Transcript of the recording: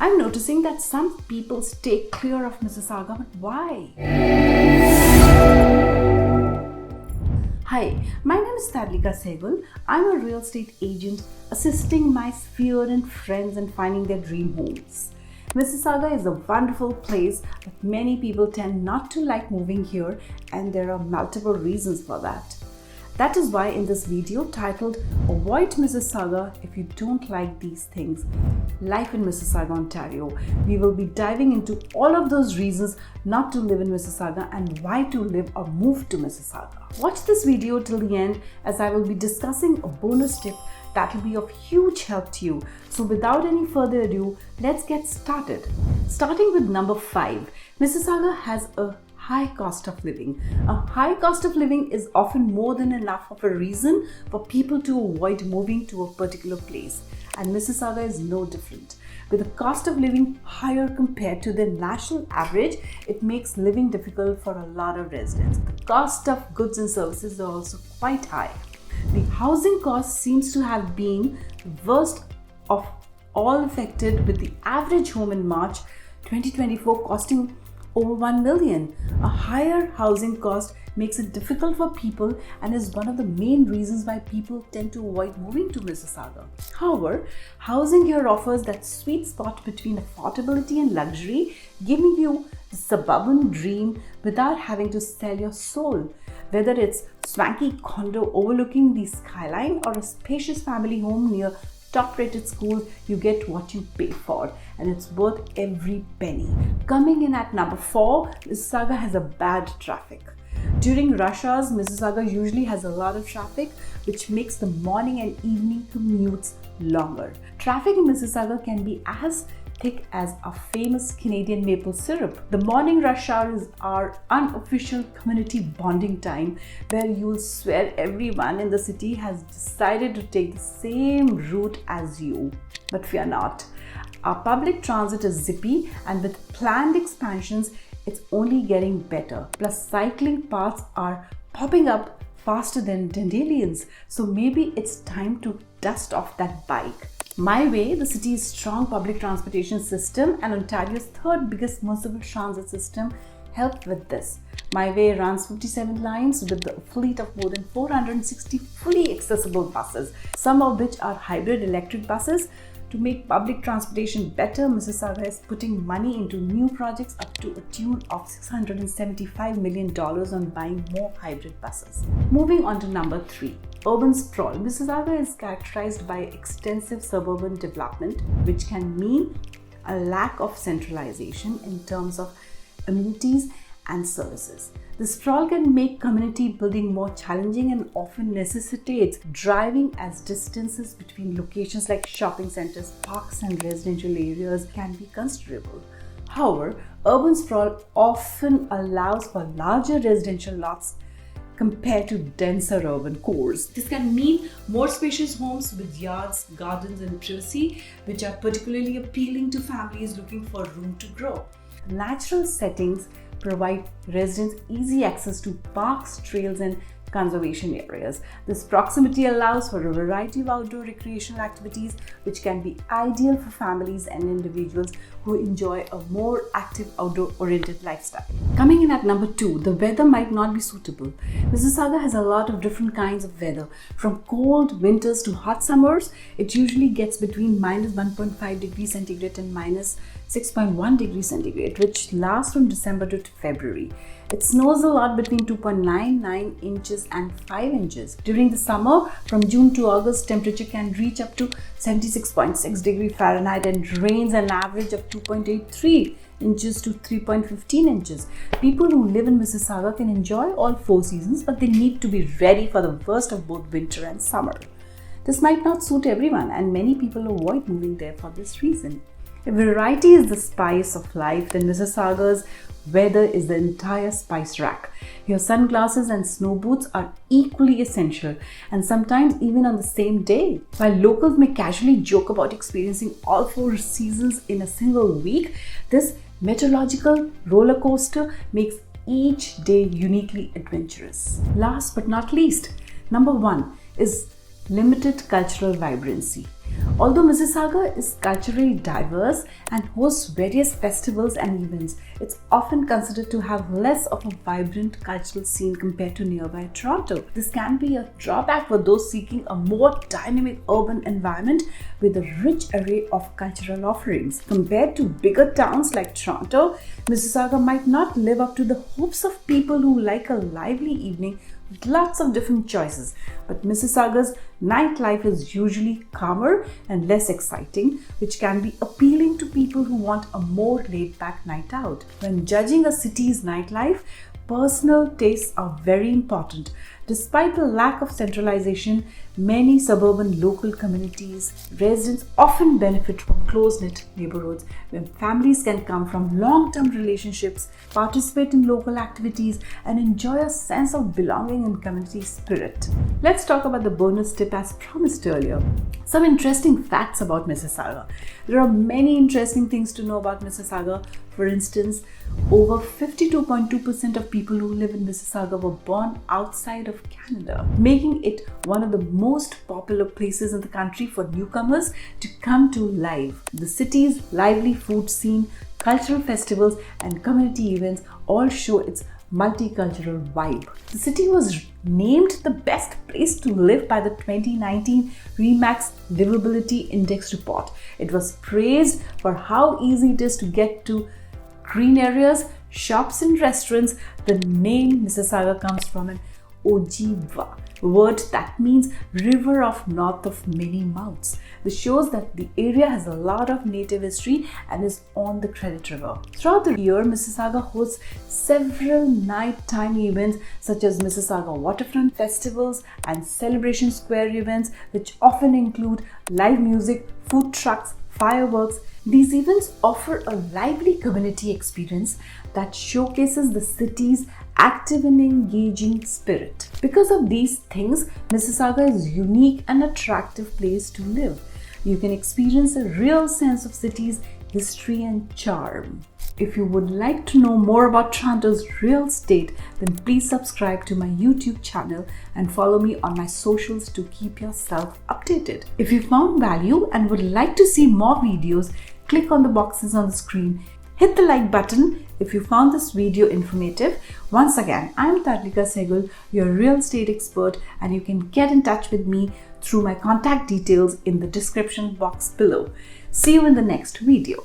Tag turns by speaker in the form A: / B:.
A: I'm noticing that some people stay clear of Mississauga, but why? Hi, my name is Tadlika Sehgal. I'm a real estate agent assisting my sphere and friends in finding their dream homes. Mississauga is a wonderful place, but many people tend not to like moving here, and there are multiple reasons for that. That is why in this video titled Avoid Mississauga If You Don't Like These Things, Life in Mississauga, Ontario, we will be diving into all of those reasons not to live in Mississauga and why to live or move to Mississauga. Watch this video till the end as I will be discussing a bonus tip that will be of huge help to you. So without any further ado, let's get started. Starting with number 5, Mississauga has a high cost of living. A high cost of living is often more than enough of a reason for people to avoid moving to a particular place, and Mississauga is no different. With the cost of living higher compared to the national average, it makes living difficult for a lot of residents. The cost of goods and services are also quite high. The housing cost seems to have been the worst of all affected, with the average home in March 2024 costing over 1 million. A higher housing cost makes it difficult for people and is one of the main reasons why people tend to avoid moving to Mississauga. However, housing here offers that sweet spot between affordability and luxury, giving you the suburban dream without having to sell your soul. Whether it's swanky condo overlooking the skyline or a spacious family home near top-rated schools, you get what you pay for, and it's worth every penny. Coming in at number 4, Mississauga has a bad traffic. During rush hours, Mississauga usually has a lot of traffic, which makes the morning and evening commutes longer. Traffic in Mississauga can be as thick as a famous Canadian maple syrup. The morning rush hour is our unofficial community bonding time, where you'll swear everyone in the city has decided to take the same route as you. But fear not. Our public transit is zippy, and with planned expansions, it's only getting better. Plus, cycling paths are popping up faster than dandelions, so maybe it's time to dust off that bike. My Way, the city's strong public transportation system and Ontario's third biggest municipal transit system, helped with this. My Way runs 57 lines with a fleet of more than 460 fully accessible buses, some of which are hybrid electric buses. To make public transportation better, Mississauga is putting money into new projects up to a tune of $675 million on buying more hybrid buses. Moving on to number 3, urban sprawl. Mississauga is characterized by extensive suburban development, which can mean a lack of centralization in terms of amenities and services. The sprawl can make community building more challenging and often necessitates driving, as distances between locations like shopping centers, parks, and residential areas can be considerable. However, urban sprawl often allows for larger residential lots compared to denser urban cores. This can mean more spacious homes with yards, gardens, and privacy, which are particularly appealing to families looking for room to grow. Natural settings provide residents easy access to parks, trails, and conservation areas. This proximity allows for a variety of outdoor recreational activities, which can be ideal for families and individuals who enjoy a more active outdoor-oriented lifestyle. Coming in at number 2, the weather might not be suitable. Mississauga has a lot of different kinds of weather. From cold winters to hot summers, it usually gets between minus 1.5 degrees centigrade and minus 6.1 degrees centigrade, which lasts from December to February. It snows a lot between 2.99 inches and 5 inches. During the summer, from June to August, temperature can reach up to 76.6 degrees Fahrenheit and rains an average of 2.83 inches to 3.15 inches. People who live in Mississauga can enjoy all 4 seasons, but they need to be ready for the worst of both winter and summer. This might not suit everyone, and many people avoid moving there for this reason. If variety is the spice of life, then Mississauga's weather is the entire spice rack. Your sunglasses and snow boots are equally essential, and sometimes even on the same day. While locals may casually joke about experiencing all 4 seasons in a single week, this meteorological roller coaster makes each day uniquely adventurous. Last but not least, number 1 is limited cultural vibrancy. Although Mississauga is culturally diverse and hosts various festivals and events, it's often considered to have less of a vibrant cultural scene compared to nearby Toronto. This can be a drawback for those seeking a more dynamic urban environment with a rich array of cultural offerings. Compared to bigger towns like Toronto, Mississauga might not live up to the hopes of people who like a lively evening with lots of different choices. But Mississauga's nightlife is usually calmer and less exciting, which can be appealing to people who want a more laid-back night out. When judging a city's nightlife, personal tastes are very important. Despite the lack of centralization, many suburban local communities, residents often benefit from close-knit neighborhoods where families can come from long-term relationships, participate in local activities, and enjoy a sense of belonging and community spirit. Let's talk about the bonus tip as promised earlier. Some interesting facts about Mississauga. There are many interesting things to know about Mississauga. For instance, over 52.2% of people who live in Mississauga were born outside of Canada, making it one of the most popular places in the country for newcomers to come to live. The city's lively food scene, cultural festivals, and community events all show its multicultural vibe. The city was named the best place to live by the 2019 Remax Livability Index report. It was praised for how easy it is to get to green areas, shops, and restaurants. The name Mississauga comes from an Ojibwa word that means river of north of many mouths. This shows that the area has a lot of native history and is on the Credit River. Throughout the year, Mississauga hosts several nighttime events such as Mississauga Waterfront Festivals and Celebration Square events, which often include live music, food trucks, fireworks. These events offer a lively community experience that showcases the city's active and engaging spirit. Because of these things, Mississauga is a unique and attractive place to live. You can experience a real sense of city's history and charm. If you would like to know more about Toronto's real estate, then please subscribe to my YouTube channel and follow me on my socials to keep yourself updated. If you found value and would like to see more videos, click on the boxes on the screen. Hit the like button if you found this video informative. Once again, I'm Tarlika Sehgal, your real estate expert, and you can get in touch with me through my contact details in the description box below. See you in the next video.